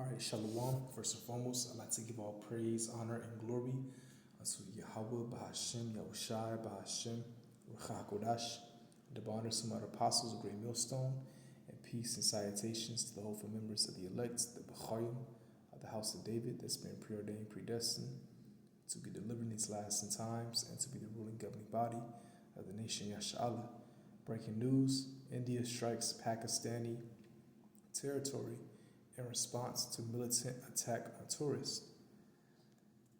All right, Shalom. First and foremost, I'd like to give all praise, honor, and glory unto Yahweh, Bahashem, Yahushai, Bahashem, Ruach HaKodash, the honor some other apostles of Great Millstone, and peace and salutations to the hopeful members of the elect, the Bechayim of the house of David that's been preordained, predestined to be delivered in these last end times and to be the ruling governing body of the nation Yasha'Allah. Breaking news, India strikes Pakistani territory in response to militant attack on tourists.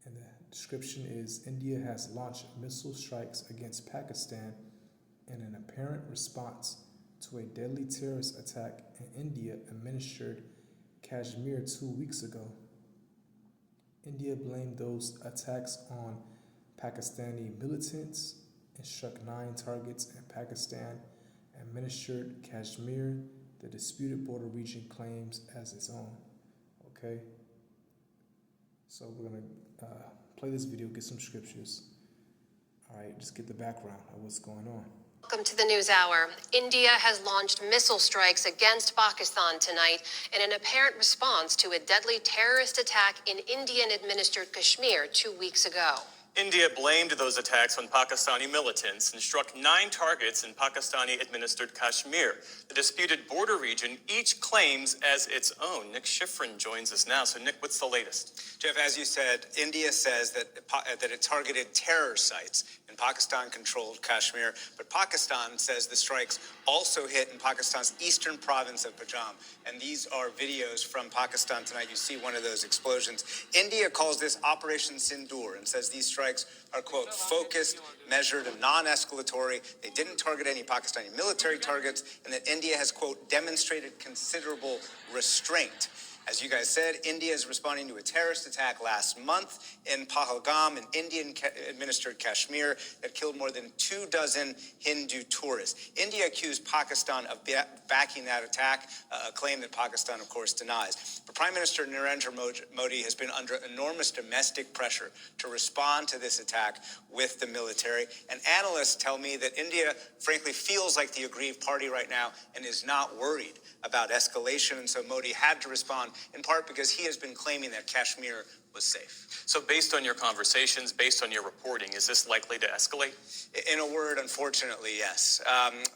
And the description is India has launched missile strikes against Pakistan in an apparent response to a deadly terrorist attack in India administered Kashmir 2 weeks ago. India blamed those attacks on Pakistani militants and struck 9 targets in Pakistan administered Kashmir, the disputed border region claims as its own. Okay, so we're going to play this video, get some scriptures. All right, just get the background of what's going on. Welcome to the News Hour. India has launched missile strikes against Pakistan tonight in an apparent response to a deadly terrorist attack in Indian-administered Kashmir 2 weeks ago. India blamed those attacks on Pakistani militants and struck 9 targets in Pakistani-administered Kashmir, the disputed border region each claims as its own. Nick Schifrin joins us now. So, Nick, what's the latest? Jeff, as you said, India says that it targeted terror sites in Pakistan-controlled Kashmir, but Pakistan says the strikes also hit in Pakistan's eastern province of Punjab. And these are videos from Pakistan tonight. You see one of those explosions. India calls this Operation Sindoor and says these strikes are, quote, focused, measured, and non-escalatory. They didn't target any Pakistani military targets, and that India has, quote, demonstrated considerable restraint. As you guys said, India is responding to a terrorist attack last month in Pahalgam, in Indian-administered Kashmir, that killed more than 24 Hindu tourists. India accused Pakistan of backing that attack, a claim that Pakistan, of course, denies. But Prime Minister Narendra Modi has been under enormous domestic pressure to respond to this attack with the military. And analysts tell me that India, frankly, feels like the aggrieved party right now and is not worried about escalation. And so Modi had to respond, in part because he has been claiming that Kashmir was safe. So based on your conversations, based on your reporting, is this likely to escalate? In a word, unfortunately, yes.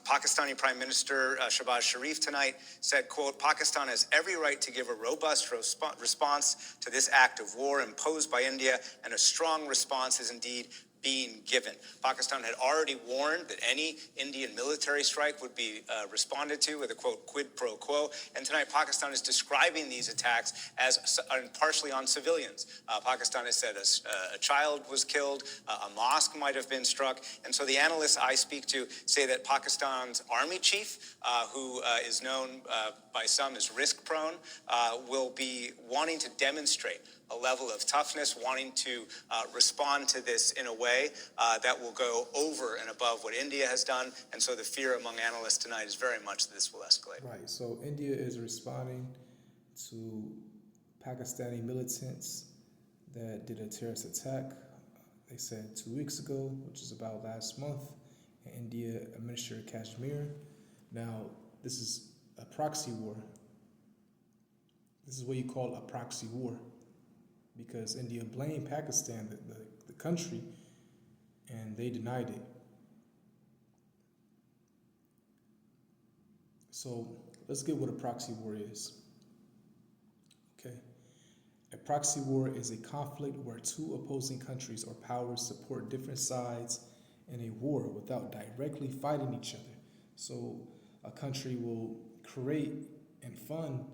Pakistani Prime Minister Shehbaz Sharif tonight said, quote, Pakistan has every right to give a robust response to this act of war imposed by India, and a strong response is indeed being given. Pakistan had already warned that any Indian military strike would be responded to with a, quote, quid pro quo. And tonight, Pakistan is describing these attacks as partially on civilians. Pakistan has said a child was killed, a mosque might have been struck. And so the analysts I speak to say that Pakistan's army chief, who is known by some as risk-prone, will be wanting to demonstrate a level of toughness, wanting to respond to this in a way that will go over and above what India has done. And so the fear among analysts tonight is very much that this will escalate. Right, so India is responding to Pakistani militants that did a terrorist attack, they said 2 weeks ago, which is about last month, in India administered Kashmir. Now, this is a proxy war. This is what you call a proxy war, because India blamed Pakistan, the country, and they denied it. So let's get what a proxy war is. Okay. A proxy war is a conflict where 2 opposing countries or powers support different sides in a war without directly fighting each other. So a country will create and fund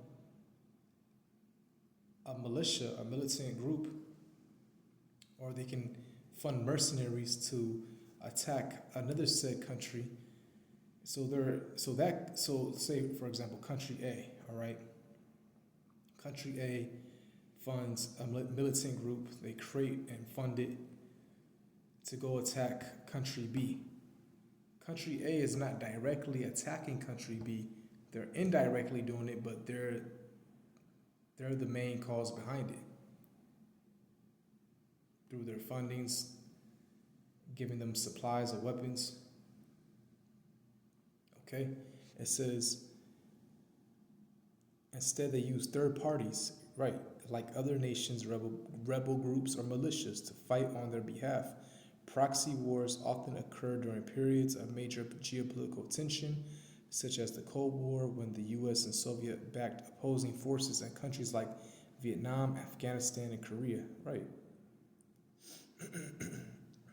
a militia, a militant group, or they can fund mercenaries to attack another said country. So say for example, country A, all right? Country A funds a militant group, they create and fund it to go attack country B. Country A is not directly attacking country B, they're indirectly doing it, but they're the main cause behind it. Through their fundings, giving them supplies of weapons. Okay? It says, instead they use third parties, right, like other nations, rebel groups or militias to fight on their behalf. Proxy wars often occur during periods of major geopolitical tension, such as the Cold War, when the U.S. and Soviet-backed opposing forces in countries like Vietnam, Afghanistan, and Korea. Right.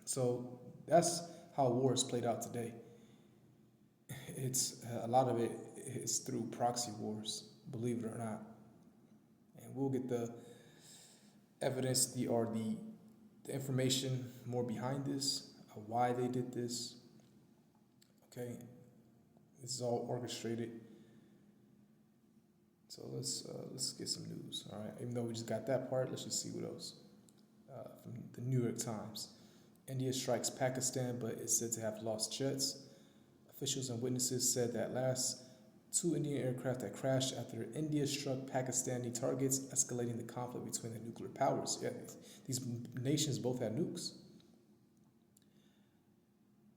So that's how wars played out today. It's a lot of it is through proxy wars, believe it or not. And we'll get the evidence, the information more behind this, why they did this. Okay, this is all orchestrated. So let's get some news. All right, even though we just got that part, let's just see what else. From the New York Times, India strikes Pakistan, but is said to have lost jets. Officials and witnesses said that last 2 Indian aircraft that crashed after India struck Pakistani targets, escalating the conflict between the nuclear powers. Yeah, these nations both had nukes.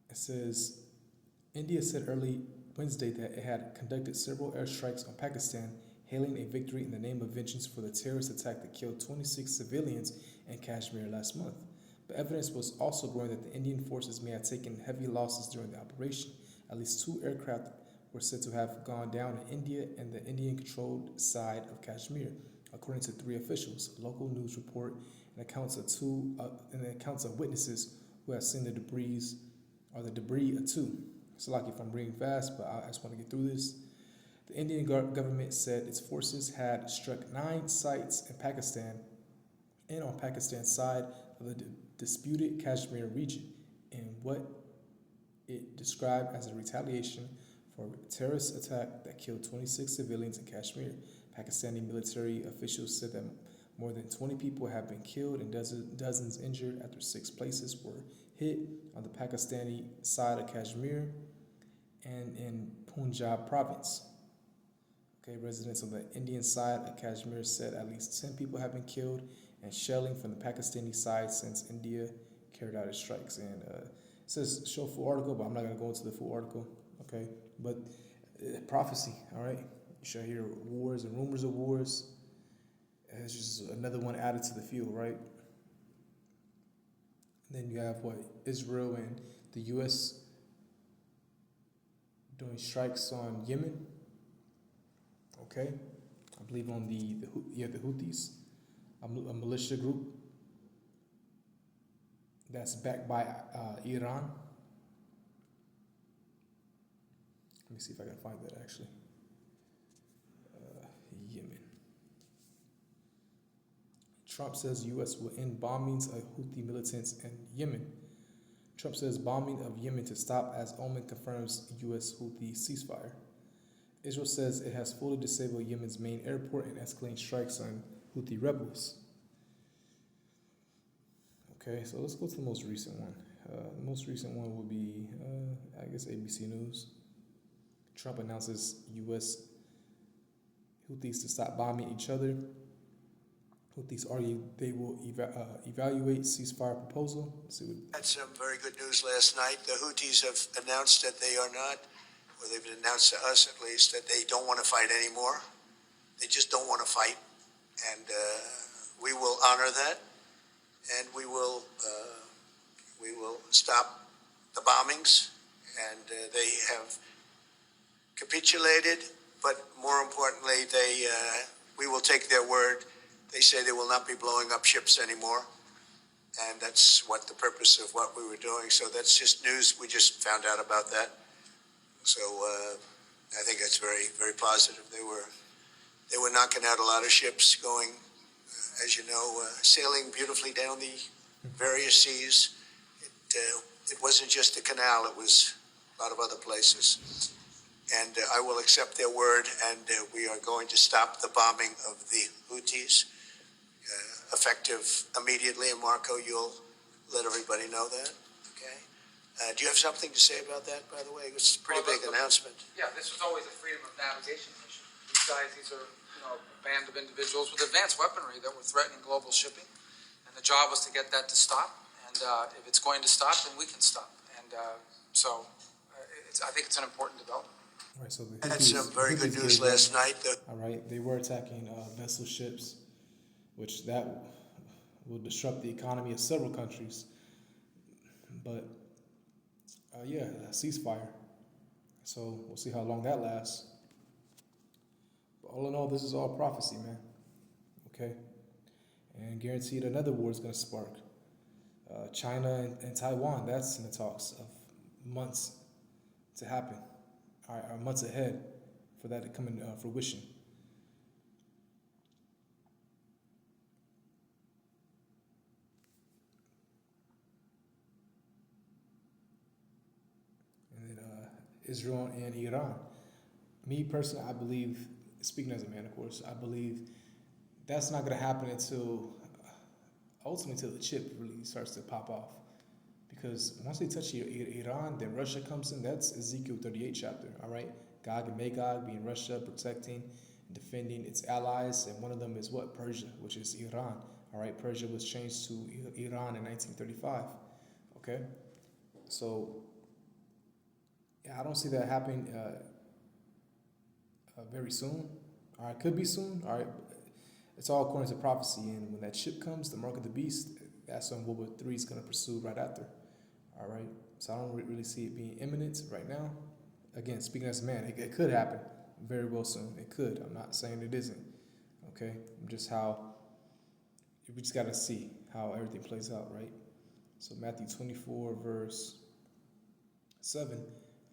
It says, India said early Wednesday that it had conducted several airstrikes on Pakistan, hailing a victory in the name of vengeance for the terrorist attack that killed 26 civilians in Kashmir last month. But evidence was also growing that the Indian forces may have taken heavy losses during the operation. At least 2 aircraft were said to have gone down in India and the Indian-controlled side of Kashmir, according to 3 officials. A local news report and accounts of witnesses who have seen the debris of 2. It's lucky if I'm reading fast, but I just want to get through this. The Indian government said its forces had struck 9 sites in Pakistan and on Pakistan's side of the disputed Kashmir region in what it described as a retaliation for a terrorist attack that killed 26 civilians in Kashmir. Pakistani military officials said that more than 20 people have been killed and dozens injured after 6 places were hit on the Pakistani side of Kashmir and in Punjab province. Okay, residents on the Indian side of Kashmir said at least 10 people have been killed and shelling from the Pakistani side since India carried out its strikes. And it says show full article, but I'm not going to go into the full article. Okay, but prophecy, all right? You shall hear wars and rumors of wars. It's just another one added to the field, right? Then you have Israel and the U.S. doing strikes on Yemen. Okay, I believe on the Houthis, a militia group that's backed by Iran. Let me see if I can find that actually. Yemen. Trump says U.S. will end bombings of Houthi militants in Yemen. Trump says bombing of Yemen to stop as Oman confirms U.S. Houthi ceasefire. Israel says it has fully disabled Yemen's main airport and escalating strikes on Houthi rebels. Okay, so let's go to the most recent one. The most recent one will be, I guess, ABC News. Trump announces U.S. Houthis to stop bombing each other. Houthis argue they will evaluate ceasefire proposal. Let's see what. Had some very good news last night. The Houthis have announced that they are not, or they've announced to us at least, that they don't want to fight anymore. They just don't want to fight. And we will honor that. And we will stop the bombings. And they have capitulated, but more importantly, we will take their word. They say they will not be blowing up ships anymore. And that's what the purpose of what we were doing. So that's just news. We just found out about that. So I think that's very, very positive. They were knocking out a lot of ships going, as you know, sailing beautifully down the various seas. It wasn't just the canal. It was a lot of other places. And I will accept their word, and we are going to stop the bombing of the Houthis, effective immediately. And Marco, you'll let everybody know that, okay? Do you have something to say about that, by the way? It's a pretty big announcement. Yeah, this was always a freedom of navigation mission. These are a band of individuals with advanced weaponry that were threatening global shipping, and the job was to get that to stop. And if it's going to stop, then we can stop. And so I think it's an important development. All right, so Had some very good news last night. All right, they were attacking vessel ships which that will disrupt the economy of several countries. But yeah, a ceasefire. So we'll see how long that lasts. But all in all, this is all prophecy, man. Okay? And guaranteed another war is going to spark. China and Taiwan, that's in the talks of months to happen. Or months ahead for that to come in fruition. And then Israel and Iran. Me personally, I believe, speaking as a man, of course, I believe that's not going to happen until ultimately until the chip really starts to pop off. Because once they touch Iran, then Russia comes in. That's Ezekiel 38 chapter, all right? Gog and Magog being Russia, protecting and defending its allies. And one of them is what? Persia, which is Iran, all right? Persia was changed to Iran in 1935, okay? So, yeah, I don't see that happening very soon. All right, could be soon, all right? It's all according to prophecy. And when that ship comes, the mark of the beast, that's when World War III is going to pursue right after. All right, so I don't really see it being imminent right now. Again, speaking as a man, it could happen very well soon. It could. I'm not saying it isn't. Okay, we just got to see how everything plays out, right? So Matthew 24, verse 7,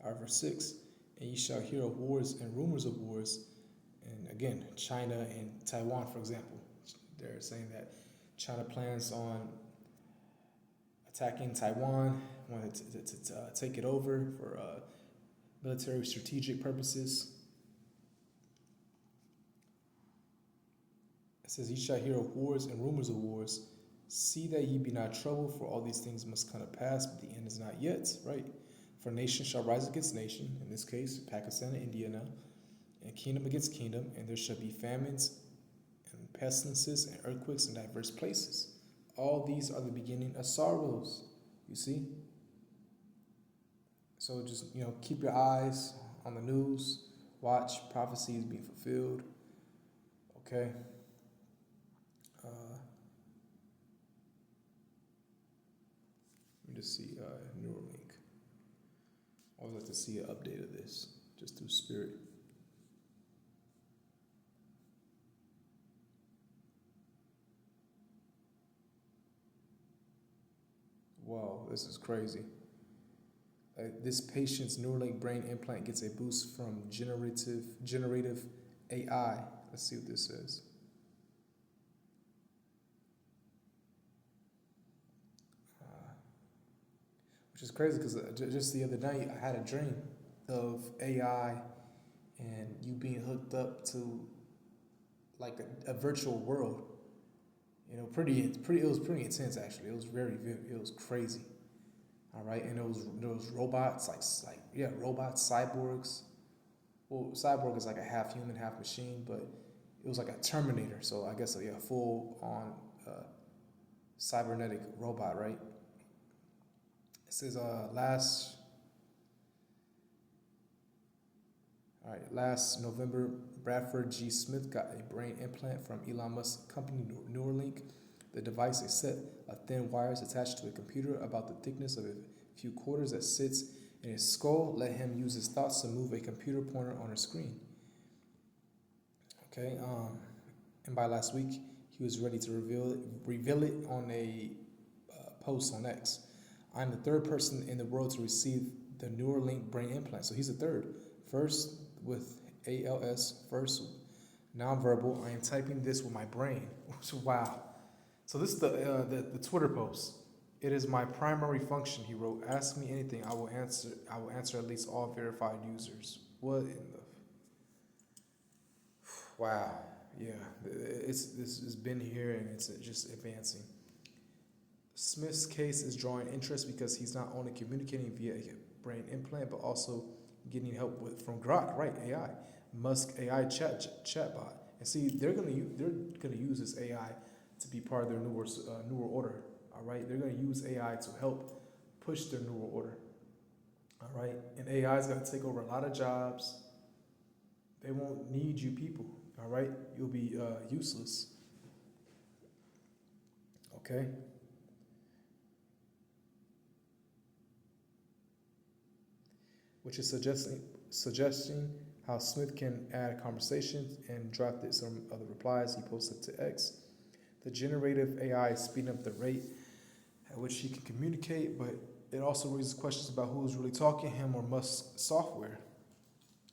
or verse 6, and ye shall hear of wars and rumors of wars. And again, China and Taiwan, for example, they're saying that China plans on attacking Taiwan, wanted to take it over for military strategic purposes. It says, ye shall hear of wars and rumors of wars. See that ye be not troubled, for all these things must come to pass, but the end is not yet, right? For nation shall rise against nation, in this case, Pakistan and India now, and kingdom against kingdom, and there shall be famines and pestilences and earthquakes in diverse places. All these are the beginning of sorrows. You see? So just, keep your eyes on the news. Watch prophecies being fulfilled. Okay? Let me just see Neuralink. I would like to see an update of this, just through spirit. Wow, this is crazy. This patient's Neuralink brain implant gets a boost from generative AI. Let's see what this says. Which is crazy because just the other night I had a dream of AI and you being hooked up to like a virtual world. It was pretty intense actually. It was it was crazy. All right, and there was robots robots, cyborgs. Well, cyborg is like a half human, half machine, but it was like a Terminator. So I guess a full on cybernetic robot, right? It says last November, Bradford G. Smith got a brain implant from Elon Musk's company Neuralink. The device is a thin wires attached to a computer about the thickness of a few quarters that sits in his skull. Let him use his thoughts to move a computer pointer on a screen. Okay, and by last week, he was ready to reveal it on a post on X. I'm the third person in the world to receive the Neuralink brain implant. So he's the third. First with ALS, first nonverbal. I am typing this with my brain. Wow. So this is the Twitter post. It is my primary function, he wrote. Ask me anything, I will answer. I will answer at least all verified users. What in the? Wow. Yeah. This has been here and it's just advancing. Smith's case is drawing interest because he's not only communicating via a brain implant, but also getting help from Grok, right? AI, Musk AI chatbot. And see, they're gonna use this AI to be part of their newer order. All right, they're gonna use AI to help push their newer order. All right, and AI is gonna take over a lot of jobs. They won't need you people. All right, you'll be useless. Okay? Which is suggesting how Smith can add conversations and drafted some of the replies he posted to X. The generative AI is speeding up the rate at which he can communicate, but it also raises questions about who is really talking, him or Musk's software.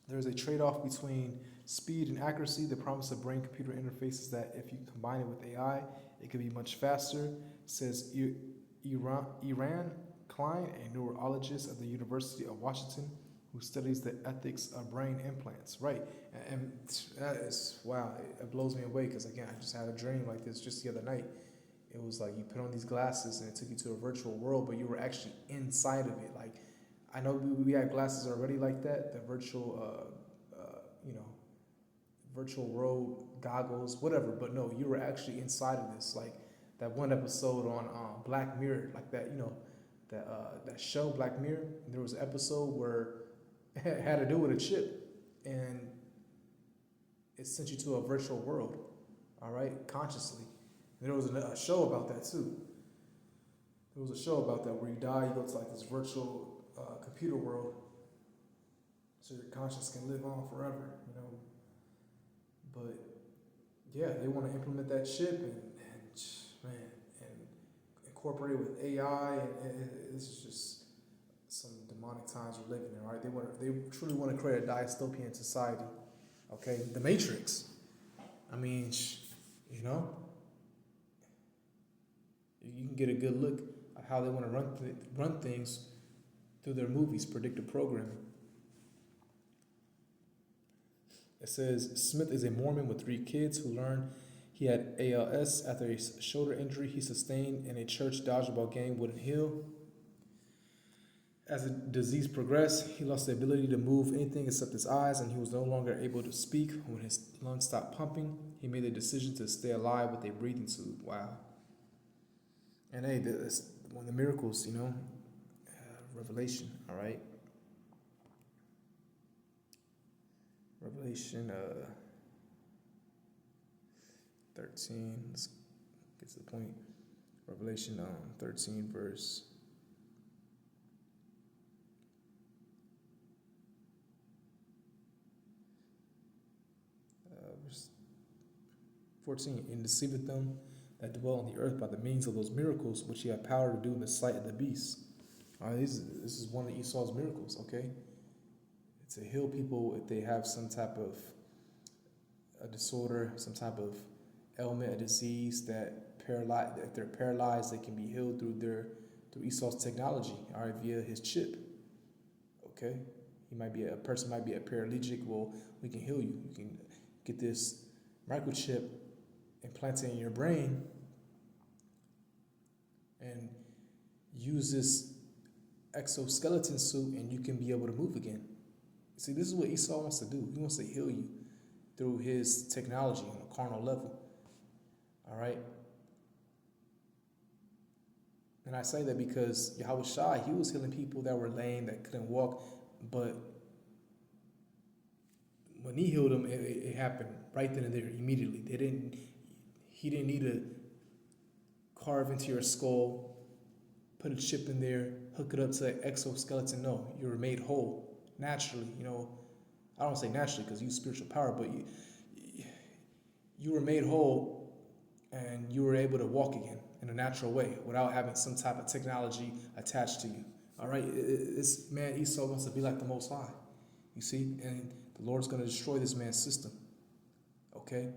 There is a trade-off between speed and accuracy. The promise of brain-computer interface is that if you combine it with AI, it could be much faster, says Iran Klein, a neurologist at the University of Washington, who studies the ethics of brain implants. Right, and that is, wow, it blows me away because, again, I just had a dream like this just the other night. It was like you put on these glasses and it took you to a virtual world, but you were actually inside of it. Like, I know we had glasses already like that, the virtual, virtual world goggles, whatever. But no, you were actually inside of this. Like that one episode on Black Mirror, like that, that show Black Mirror. There was an episode where it had to do with a chip, and it sent you to a virtual world. All right, consciously. And there was a show about that too. There was a show about that where you die, you go to like this virtual computer world, so your conscience can live on forever, But yeah, they want to implement that chip and incorporate it with AI, and this is just some demonic times we're living in. Right? They truly want to create a dystopian society. Okay, the Matrix. I mean, you can get a good look at how they want to run things through their movies, predictive programming. It says, Smith is a Mormon with 3 kids who learned he had ALS after a shoulder injury he sustained in a church dodgeball game wouldn't heal. As the disease progressed, he lost the ability to move anything except his eyes, and he was no longer able to speak. When his lungs stopped pumping, he made the decision to stay alive with a breathing tube. Wow. And hey, that's one of the miracles, Revelation, all right? Revelation 13, let's get to the point. Revelation 13, verse 14, and deceiveth them that dwell on the earth by the means of those miracles which he had power to do in the sight of the beast. All right, this is one of Esau's miracles, okay? To heal people if they have some type of a disorder, some type of ailment, a disease that if they're paralyzed, they can be healed through Esau's technology, all right, via his chip. Okay, a person might be a paraplegic. Well, we can heal you. You can get this microchip implanted in your brain and use this exoskeleton suit, and you can be able to move again. See, this is what Esau wants to do. He wants to heal you through his technology on a carnal level. All right? And I say that because Yahweh Shai, he was healing people that were lame, that couldn't walk, but when he healed them, it happened right then and there, immediately. He didn't need to carve into your skull, put a chip in there, hook it up to an exoskeleton. No, you were made whole. Naturally, I don't say naturally because you use spiritual power, but you were made whole and you were able to walk again in a natural way without having some type of technology attached to you. All right, this man Esau wants to be like the Most High, you see, and the Lord's going to destroy this man's system. Okay,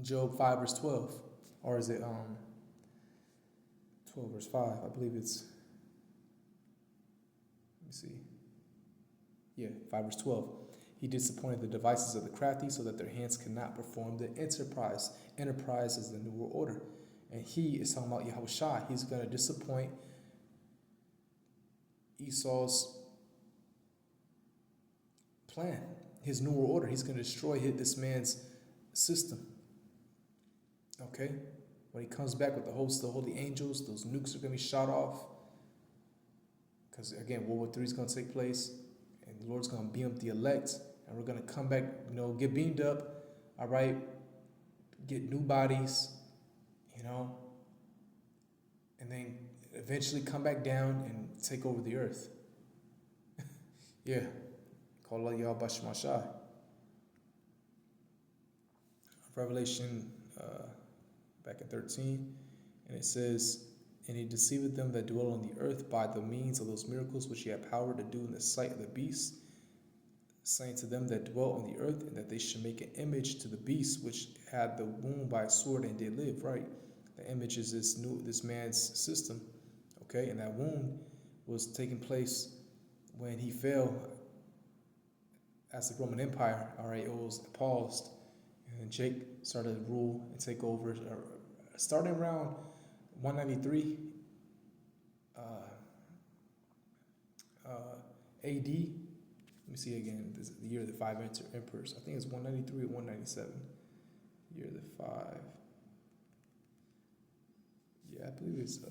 Job 5 verse 12, or is it 12 verse 5? I believe it's. Let me see. Yeah, 5 verse 12. He disappointed the devices of the crafty so that their hands cannot perform the enterprise. Enterprise is the New World Order. And he is talking about Yahweh Shai. He's going to disappoint Esau's plan, his New World Order. He's going to destroy this man's system. Okay? When he comes back with the host of the holy angels, those nukes are going to be shot off. Because, again, World War III is going to take place. And the Lord's going to beam up the elect. And we're going to come back, get beamed up. All right? Get new bodies. you know, and then eventually come back down and take over the earth. Yeah, call Allah Yahweh Bashmashai. Revelation back in 13, and it says, and he deceiveth them that dwell on the earth by the means of those miracles which he had power to do in the sight of the beast, saying to them that dwell on the earth, and that they should make an image to the beast which had the wound by a sword and did live. Right, the image is this man's system, okay, and that wound was taking place when he fell as the Roman Empire. All right, it was paused, and Jake started to rule and take over, starting around 193 AD. Let me see again. This is the year of the 5 emperors. I think it's 193 or 197. Year of the 5. Yeah, I believe it's 5.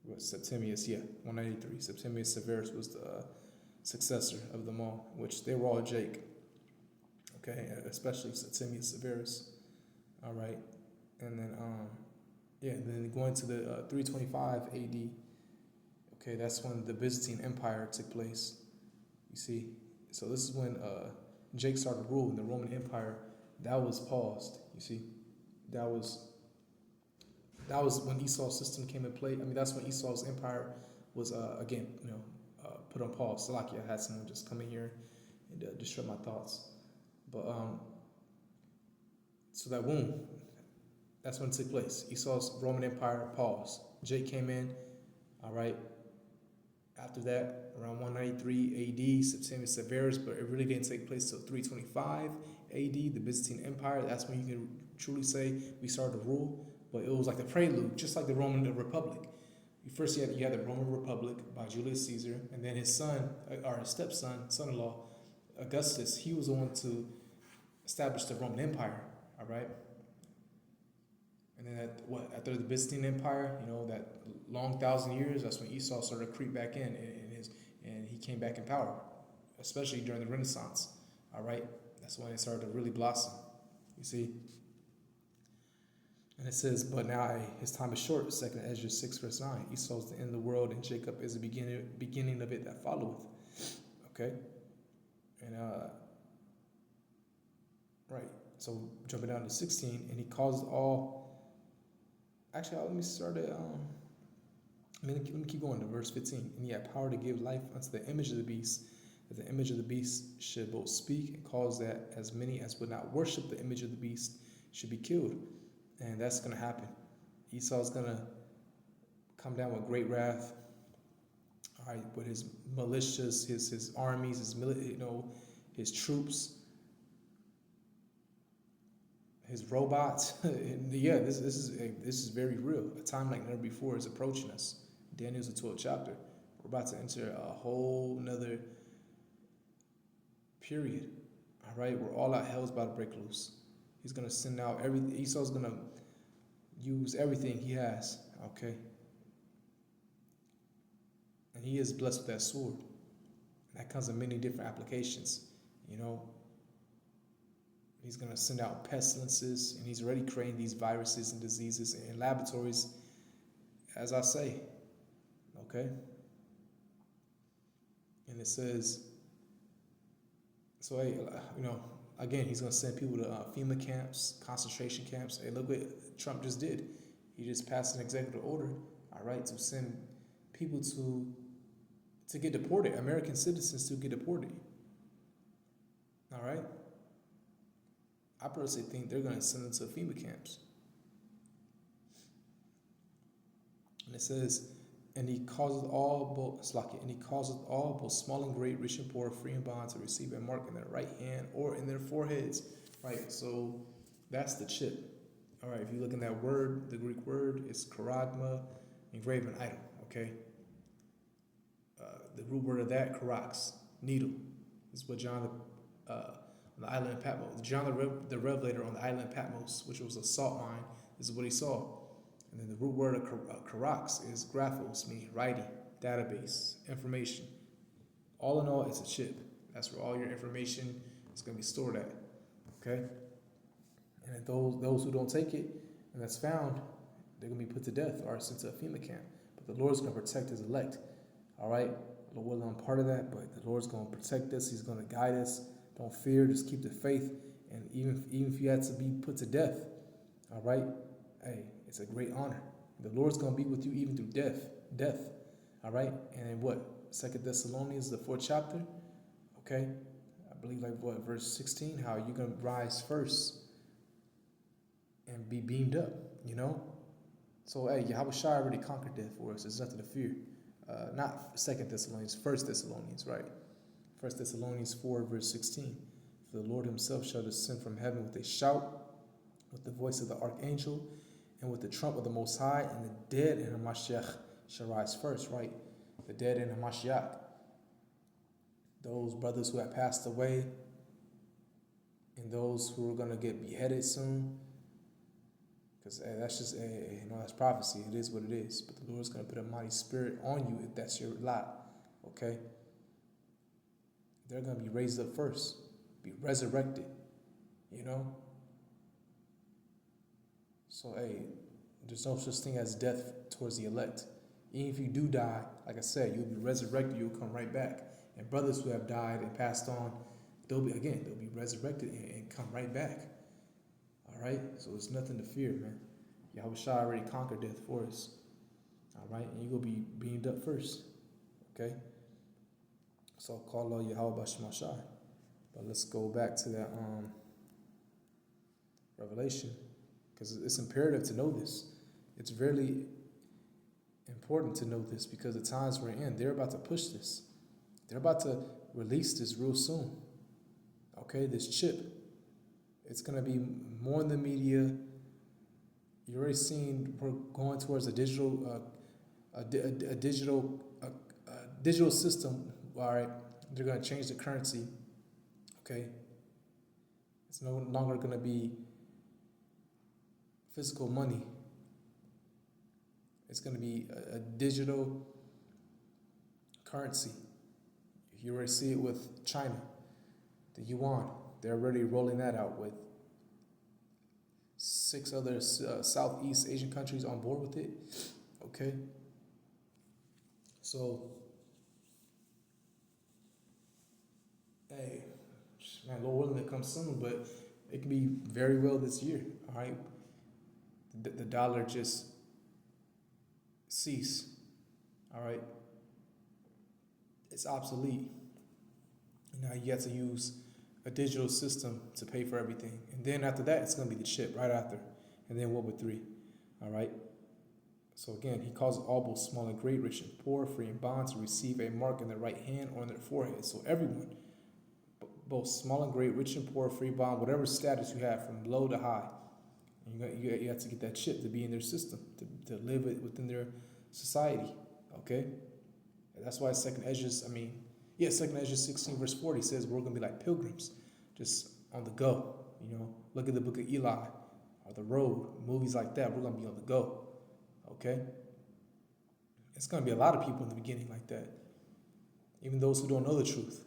What, Septimius? Yeah, 193. Septimius Severus was the successor of them all, which they were all Jake. Okay, especially Septimius Severus. All right, and then then going to the 325 AD. Okay, that's when the Byzantine Empire took place. You see, so this is when Jake started ruling the Roman Empire. That was paused. You see, that was when Esau's system came in play. I mean, that's when Esau's empire was again, put on pause. Salakia, I had someone just come in here and disrupt my thoughts. But so that wound, that's when it took place. Esau's Roman Empire paused. Jake came in, all right. After that, around 193 AD, Septimius Severus, but it really didn't take place till 325 AD, the Byzantine Empire. That's when you can truly say we started to rule. But it was like the prelude, just like the Roman Republic. First, you had the Roman Republic by Julius Caesar, and then his son, or his stepson, son-in-law, Augustus, he was the one to establish the Roman Empire, all right? And then after the Byzantine Empire, that long 1,000 years, that's when Esau started to creep back in, and he came back in power, especially during the Renaissance, all right? That's when it started to really blossom, you see? And it says, but now his time is short, 2nd Ezra 6, verse 9. Esau is the end of the world, and Jacob is the beginning of it that followeth. Okay? And, right. So, jumping down to 16, and he caused all... Actually, let me start at... let me keep going to verse 15. And he had power to give life unto the image of the beast, that the image of the beast should both speak, and cause that as many as would not worship the image of the beast should be killed. And that's going to happen. Esau's going to come down with great wrath. All right, with his militias, his armies, his troops, his robots. And yeah, this is very real. A time like never before is approaching us. Daniel's the 12th chapter. We're about to enter a whole nother period. All right, where all out hell's about to break loose. He's going to send out everything. Esau's going to use everything he has, okay? And he is blessed with that sword. That comes in many different applications, He's going to send out pestilences, and he's already creating these viruses and diseases in laboratories, as I say, okay? And it says, so, hey, again, he's going to send people to FEMA camps, concentration camps. Hey, look what Trump just did. He just passed an executive order, all right, to send people to get deported, American citizens to get deported. All right? I personally think they're going to send them to FEMA camps. And it says, and he causeth all both small and great, rich and poor, free and bond, to receive a mark in their right hand or in their foreheads. Right, so that's the chip. All right, if you look in that word, the Greek word is charagma, engraven idol, okay? The root word of that, charax, needle. This is what John, on the island of Patmos, John the Revelator on the island of Patmos, which was a salt mine, this is what he saw. And then the root word of charax is graphos, meaning writing, database, information. All in all, it's a chip. That's where all your information is going to be stored at. Okay? And if those who don't take it, and that's found, they're going to be put to death or sent to a FEMA camp. But the Lord's going to protect his elect. All right? Lord, I'm part of that, but the Lord's going to protect us. He's going to guide us. Don't fear. Just keep the faith. And even if you had to be put to death, all right? Hey, it's a great honor. The Lord's going to be with you even through death. All right? And then what? 2 Thessalonians, the 4th chapter. Okay? I believe verse 16, how you're going to rise first and be beamed up, So, hey, Yahweh Shai already conquered death for us. There's nothing to fear. Not 2 Thessalonians, 1 Thessalonians, right? 1 Thessalonians 4, verse 16. For the Lord himself shall descend from heaven with a shout, with the voice of the archangel, and with the trump of the Most High, and the dead in Hamashiach shall rise first, right? The dead in Hamashiach. Those brothers who have passed away, and those who are going to get beheaded soon. Because that's just, that's prophecy. It is what it is. But the Lord's going to put a mighty spirit on you if that's your lot. Okay? They're going to be raised up first. Be resurrected. So, hey, there's no such thing as death towards the elect. Even if you do die, like I said, you'll be resurrected. You'll come right back. And brothers who have died and passed on, they'll be resurrected and come right back. All right? So there's nothing to fear, man. Yahweh Shai already conquered death for us. All right? And you're going to be beamed up first. Okay? So call Allah Yahweh Bashma Shai. But let's go back to that Revelation. Because it's imperative to know this. It's really important to know this because the times we're in, they're about to push this. They're about to release this real soon. Okay? This chip. It's going to be more in the media. You're already seeing we're going towards a digital digital system. All right, they're going to change the currency. Okay, it's no longer going to be physical money. It's going to be a digital currency. You already see it with China, the yuan. They're already rolling that out with 6 other Southeast Asian countries on board with it. Okay? So, hey, man, Lord willing, it comes soon, but it can be very well this year. All right? The dollar just cease. All right? It's obsolete. Now you have to use a digital system to pay for everything. And then after that, it's going to be the chip right after. And then World War III. All right? So again, he calls all both small and great, rich and poor, free and bond, to receive a mark in their right hand or in their forehead. So everyone, both small and great, rich and poor, free, bond, whatever status you have from low to high, you have to get that chip to be in their system, to live within their society. Okay? And that's why 2nd Ezra 16 verse 40 says we're going to be like pilgrims, just on the go. Look at the book of Eli or The Road, movies like that. We're going to be on the go. Okay? It's going to be a lot of people in the beginning like that, even those who don't know the truth.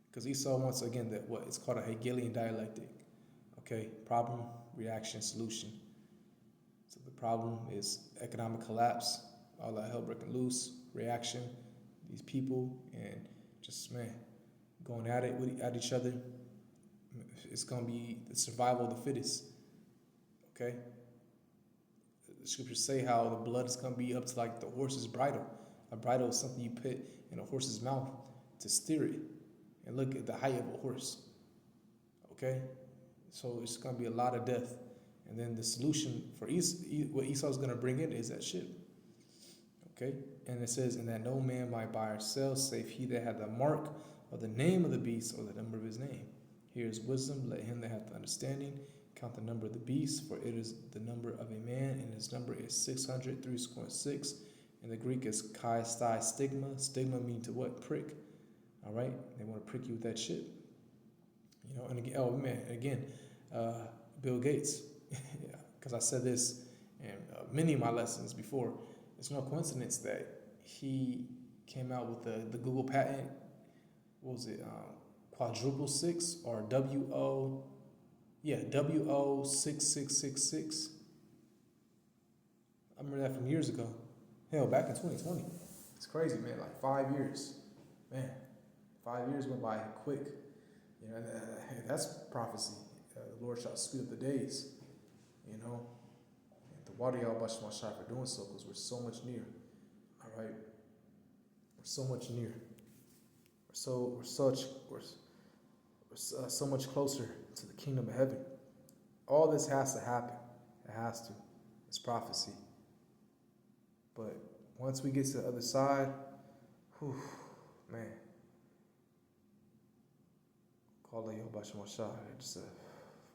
Because Esau wants, again, it's called a Hegelian dialectic. Okay? Problem, reaction, solution. So the problem is economic collapse, all that hell breaking loose, reaction, these people, and just, going at each other. It's going to be the survival of the fittest. Okay? The scriptures say how the blood is going to be up to like the horse's bridle. A bridle is something you put in a horse's mouth to steer it. And look at the height of a horse. Okay? So it's going to be a lot of death. And then the solution for what Esau is going to bring in is that ship. Okay? And it says, and that no man might buy or sell, save he that had the mark or the name of the beast or the number of his name. Here is wisdom. Let him that hath the understanding count the number of the beast, for it is the number of a man, and his number is 603.6. In the Greek is kai stai stigma. Stigma means to what? Prick. All right? They want to prick you with that shit. And again, Bill Gates. Because I said this in many of my lessons before. It's no coincidence that he came out with the Google patent. What was it? Quadruple 6 or WO Yeah, WO6666. I remember that from years ago. Hell, back in 2020. It's crazy, man. Like 5 years. Man, 5 years went by quick. You know, and that's prophecy. The Lord shall speed up the days. You know, and the water y'all Bashar for doing so, because we're so much near. All right, we're so much near. We're so much closer to the kingdom of heaven. All this has to happen. It has to. It's prophecy. But once we get to the other side, whew, man. Call it Yobashim Mashah. Just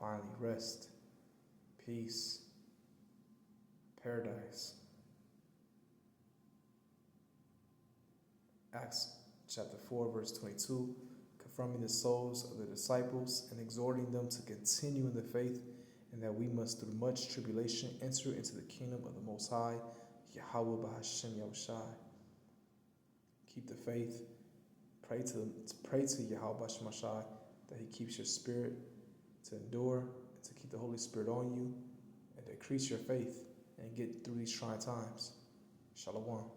finally rest, peace, paradise. Acts chapter 4, verse 22, confirming the souls of the disciples and exhorting them to continue in the faith, and that we must, through much tribulation, enter into the kingdom of the Most High, Yahweh Bahashem Yahushai. Keep the faith. Pray to Yahweh Bahashem Yahushai that He keeps your spirit to endure and to keep the Holy Spirit on you and to increase your faith and get through these trying times. Shalom.